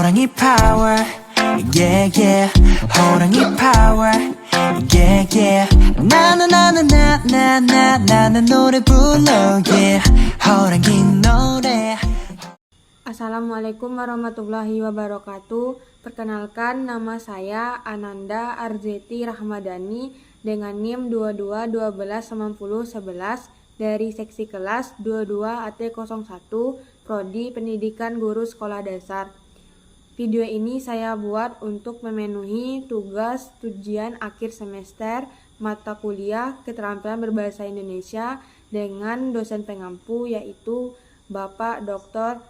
호랑이 power yeah yeah 호랑이 power yeah yeah 나는 노래 불러 yeah 호랑이 노래. Assalamualaikum warahmatullahi wabarakatuh. Perkenalkan, nama saya Ananda Arzeti Rahmadani dengan NIM 22129011 dari seksi kelas 22 AT01 Prodi Pendidikan Guru Sekolah Dasar. Video ini saya buat untuk memenuhi tugas ujian akhir semester mata kuliah Keterampilan Berbahasa Indonesia dengan dosen pengampu yaitu Bapak Dr.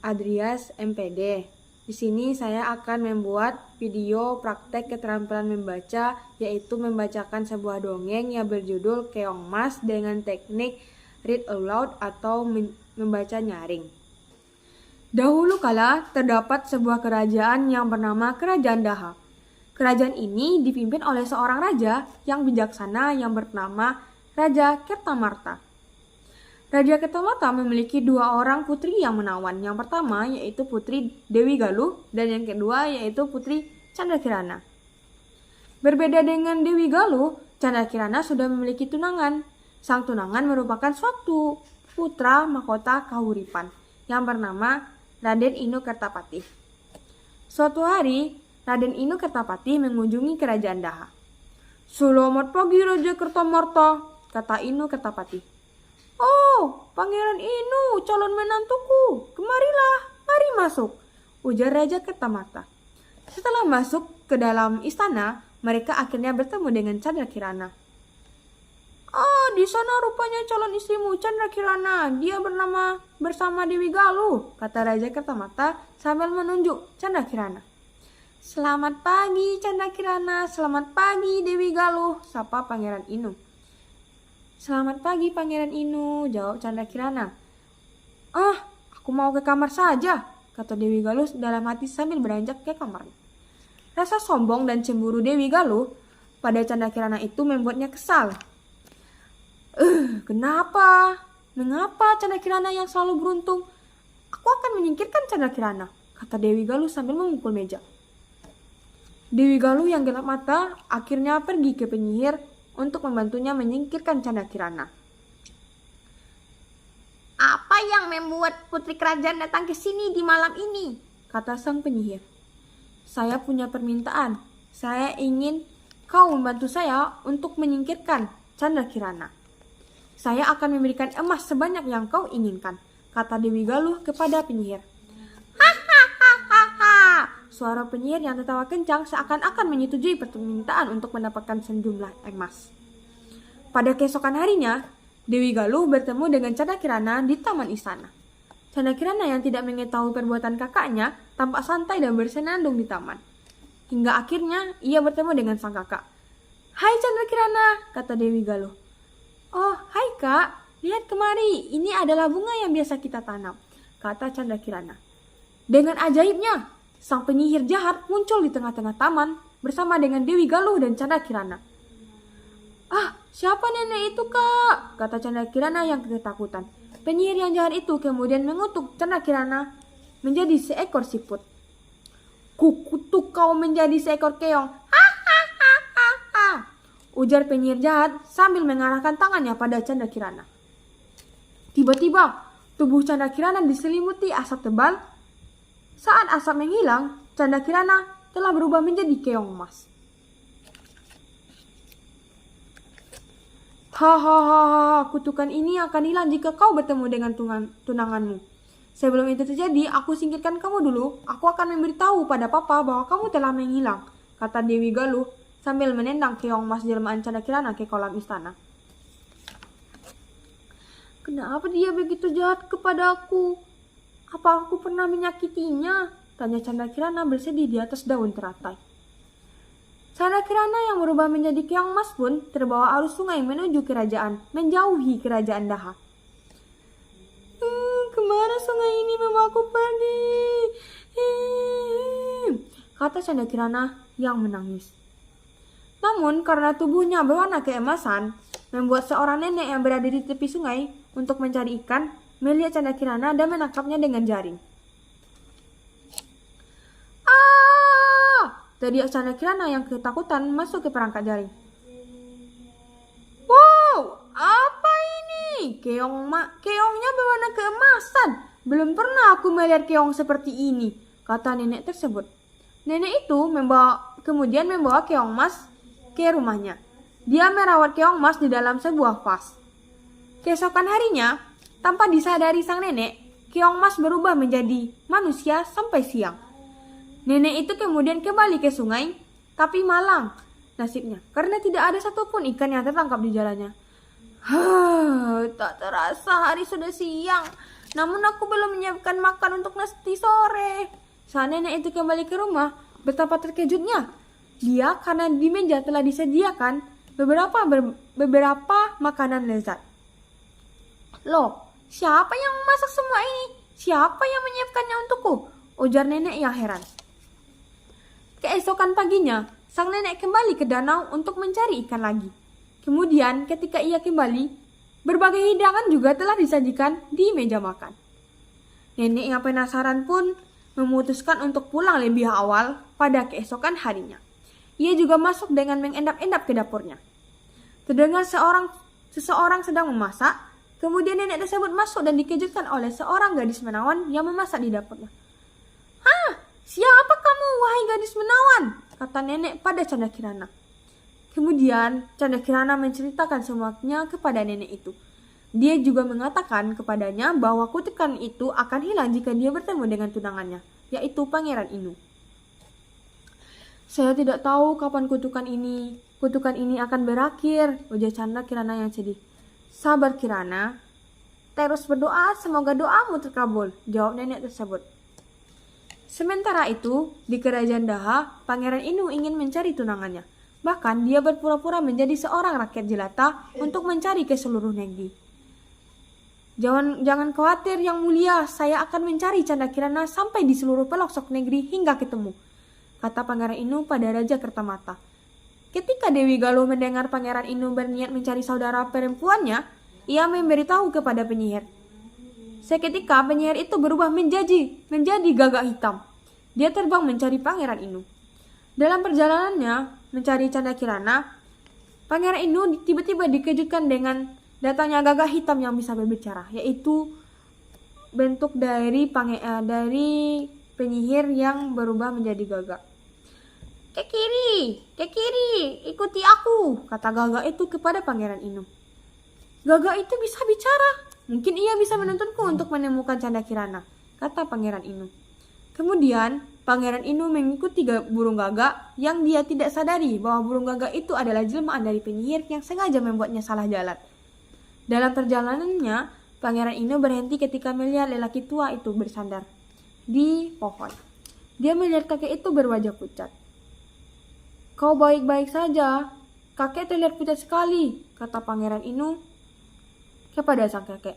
Adrias MPD. Di sini saya akan membuat video praktek keterampilan membaca, yaitu membacakan sebuah dongeng yang berjudul Keong Mas dengan teknik read aloud atau membaca nyaring. Dahulu kala terdapat sebuah kerajaan yang bernama Kerajaan Daha. Kerajaan ini dipimpin oleh seorang raja yang bijaksana yang bernama Raja Kertamarta. Raja Kertamarta memiliki dua orang putri yang menawan. Yang pertama yaitu Putri Dewi Galuh dan yang kedua yaitu Putri Candrakirana. Berbeda dengan Dewi Galuh, Candrakirana sudah memiliki tunangan. Sang tunangan merupakan suatu putra mahkota Kahuripan yang bernama Raden Inu Kertapati. Suatu hari, Raden Inu Kertapati mengunjungi kerajaan Daha. "Selamat pagi Raja Kertamarta," kata Inu Kertapati. "Oh, Pangeran Inu, calon menantuku, kemarilah, mari masuk," ujar Raja Kertamarta. Setelah masuk ke dalam istana, mereka akhirnya bertemu dengan Candrakirana. "Ah, di sana rupanya calon istrimu Candrakirana, dia bersama Dewi Galuh," kata Raja Kertamarta sambil menunjuk Candrakirana. "Selamat pagi Candrakirana, selamat pagi Dewi Galuh," sapa Pangeran Inu. "Selamat pagi Pangeran Inu," jawab Candrakirana. "Ah, aku mau ke kamar saja," kata Dewi Galuh dalam hati sambil beranjak ke kamarnya. Rasa sombong dan cemburu Dewi Galuh pada Candrakirana itu membuatnya kesal. Kenapa? Mengapa Candrakirana yang selalu beruntung? Aku akan menyingkirkan Candrakirana," kata Dewi Galuh sambil memukul meja. Dewi Galuh yang gelap mata akhirnya pergi ke penyihir untuk membantunya menyingkirkan Candrakirana. "Apa yang membuat putri kerajaan datang ke sini di malam ini?" kata sang penyihir. "Saya punya permintaan. Saya ingin kau membantu saya untuk menyingkirkan Candrakirana. Saya akan memberikan emas sebanyak yang kau inginkan," kata Dewi Galuh kepada penyihir. "Hahaha!" Suara penyihir yang tertawa kencang seakan-akan menyetujui permintaan untuk mendapatkan sejumlah emas. Pada keesokan harinya, Dewi Galuh bertemu dengan Candrakirana di taman istana. Candrakirana yang tidak mengetahui perbuatan kakaknya tampak santai dan bersenandung di taman. Hingga akhirnya ia bertemu dengan sang kakak. "Hai Candrakirana," kata Dewi Galuh. "Oh, hai kak, lihat kemari, ini adalah bunga yang biasa kita tanam," kata Candrakirana. Dengan ajaibnya, sang penyihir jahat muncul di tengah-tengah taman bersama dengan Dewi Galuh dan Candrakirana. "Ah, siapa nenek itu kak?" kata Candrakirana yang ketakutan. Penyihir yang jahat itu kemudian mengutuk Candrakirana menjadi seekor siput. "Kukutuk kau menjadi seekor keong," ujar penyihir jahat sambil mengarahkan tangannya pada Candrakirana. Tiba-tiba, tubuh Candrakirana diselimuti asap tebal. Saat asap menghilang, Candrakirana telah berubah menjadi keong emas. "Hahaha, kutukan ini akan hilang jika kau bertemu dengan tunanganmu. Sebelum itu terjadi, aku singkirkan kamu dulu. Aku akan memberitahu pada papa bahwa kamu telah menghilang," kata Dewi Galuh sambil menendang keong emas jelmaan Candrakirana ke kolam istana. "Kenapa dia begitu jahat kepadaku? Apa aku pernah menyakitinya?" tanya Candrakirana bersedih di atas daun teratai. Candrakirana yang berubah menjadi keong emas pun terbawa arus sungai menuju kerajaan, menjauhi kerajaan Daha. "Kemana sungai ini membawaku pergi?" kata Candrakirana yang menangis. Namun karena tubuhnya berwarna keemasan, membuat seorang nenek yang berada di tepi sungai untuk mencari ikan melihat Candrakirana dan menangkapnya dengan jaring. Teriak Canda Kirana yang ketakutan masuk ke perangkap jaring. Wow, apa ini? Keongnya berwarna keemasan. Belum pernah aku melihat keong seperti ini, kata nenek tersebut. Nenek itu kemudian membawa keong emas ke rumahnya. Dia merawat keong emas di dalam sebuah vas. Keesokan harinya, tanpa disadari sang nenek, keong emas berubah menjadi manusia sampai siang. Nenek itu kemudian kembali ke sungai, tapi malang nasibnya karena tidak ada satupun ikan yang tertangkap di jalannya. Tak terasa hari sudah siang, namun aku belum menyiapkan makan untuk nanti sore. Saat nenek itu kembali ke rumah, betapa terkejutnya dia karena di meja telah disediakan beberapa makanan lezat. Loh, siapa yang memasak semua ini? Siapa yang menyiapkannya untukku? Ujar nenek yang heran. Keesokan paginya, sang nenek kembali ke danau untuk mencari ikan lagi. Kemudian ketika ia kembali, berbagai hidangan juga telah disajikan di meja makan. Nenek yang penasaran pun memutuskan untuk pulang lebih awal pada keesokan harinya. Ia juga masuk dengan mengendap-endap ke dapurnya. Terdengar seseorang sedang memasak, kemudian nenek tersebut masuk dan dikejutkan oleh seorang gadis menawan yang memasak di dapurnya. "Hah, siapa kamu, wahai gadis menawan?" kata nenek pada Canda Kirana. Kemudian Canda Kirana menceritakan semuanya kepada nenek itu. Dia juga mengatakan kepadanya bahwa kutukan itu akan hilang jika dia bertemu dengan tunangannya, yaitu Pangeran Inu. "Saya tidak tahu kapan kutukan ini akan berakhir," ujar Canda Kirana yang sedih. "Sabar Kirana, terus berdoa, semoga doamu terkabul," jawab nenek tersebut. Sementara itu, di kerajaan Daha, Pangeran Inu ingin mencari tunangannya. Bahkan dia berpura-pura menjadi seorang rakyat jelata untuk mencari ke seluruh negeri. Jangan khawatir yang mulia, saya akan mencari Canda Kirana sampai di seluruh pelosok negeri hingga ketemu, kata Pangeran Inu pada Raja Kertamata. Ketika Dewi Galuh mendengar Pangeran Inu berniat mencari saudara perempuannya, ia memberitahu kepada penyihir. Seketika penyihir itu berubah menjadi gagak hitam. Dia terbang mencari Pangeran Inu. Dalam perjalanannya mencari Canda Kirana, Pangeran Inu tiba-tiba dikejutkan dengan datangnya gagak hitam yang bisa berbicara, yaitu bentuk dari penyihir yang berubah menjadi gagak. Ke kiri, ikuti aku," kata gagak itu kepada Pangeran Inu. "Gagak itu bisa bicara. Mungkin ia bisa menuntunku untuk menemukan Canda Kirana," kata Pangeran Inu. Kemudian Pangeran Inu mengikuti burung gagak yang dia tidak sadari bahwa burung gagak itu adalah jelmaan dari penyihir yang sengaja membuatnya salah jalan. Dalam perjalanannya, Pangeran Inu berhenti ketika melihat lelaki tua itu bersandar di pohon. Dia melihat kakek itu berwajah pucat. "Kau baik-baik saja? Kakek terlihat pucat sekali," kata Pangeran Inu kepada sang kakek.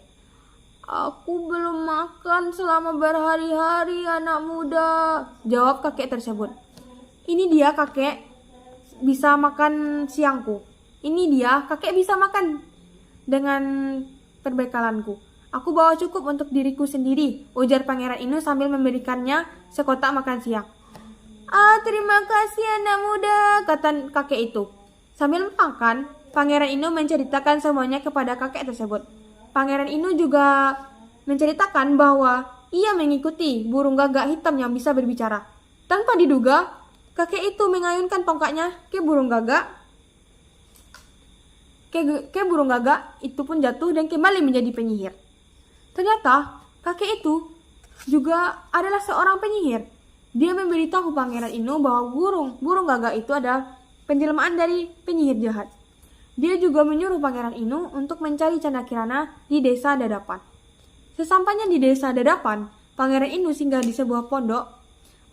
"Aku belum makan selama berhari-hari, anak muda," jawab kakek tersebut. "Ini dia kakek bisa makan siangku. Ini dia kakek bisa makan dengan perbekalanku. Aku bawa cukup untuk diriku sendiri," ujar Pangeran Inu sambil memberikannya sekotak makan siang. Terima kasih anak muda," kata kakek itu. Sambil makan, Pangeran Inu menceritakan semuanya kepada kakek tersebut. Pangeran Inu juga menceritakan bahwa ia mengikuti burung gagak hitam yang bisa berbicara. Tanpa diduga, kakek itu mengayunkan tongkatnya ke burung gagak. Burung gagak itu pun jatuh dan kembali menjadi penyihir. Ternyata kakek itu juga adalah seorang penyihir. Dia memberitahu Pangeran Inu bahwa burung gagak itu adalah penjelmaan dari penyihir jahat. Dia juga menyuruh Pangeran Inu untuk mencari Canda Kirana di desa Dadapan. Sesampainya di desa Dadapan, Pangeran Inu singgah di sebuah pondok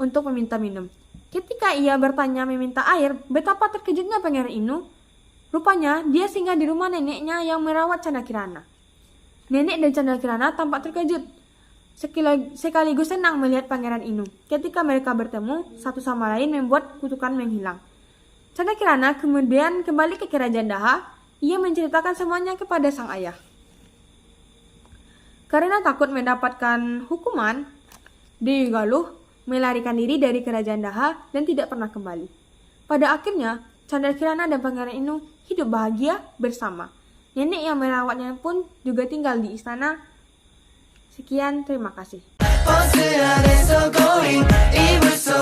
untuk meminta minum. Ketika ia bertanya meminta air, betapa terkejutnya Pangeran Inu. Rupanya dia singgah di rumah neneknya yang merawat Canda Kirana. Nenek dan Canda Kirana tampak terkejut, sekaligus senang melihat Pangeran Inu. Ketika mereka bertemu, satu sama lain membuat kutukan menghilang. Canda Kirana kemudian kembali ke kerajaan Daha. Ia menceritakan semuanya kepada sang ayah. Karena takut mendapatkan hukuman, Dewi Galuh melarikan diri dari kerajaan Daha dan tidak pernah kembali. Pada akhirnya, Candrakirana dan Pangeran Inu hidup bahagia bersama. Nenek yang merawatnya pun juga tinggal di istana. Sekian, terima kasih. 버스 안에서 going 이불 속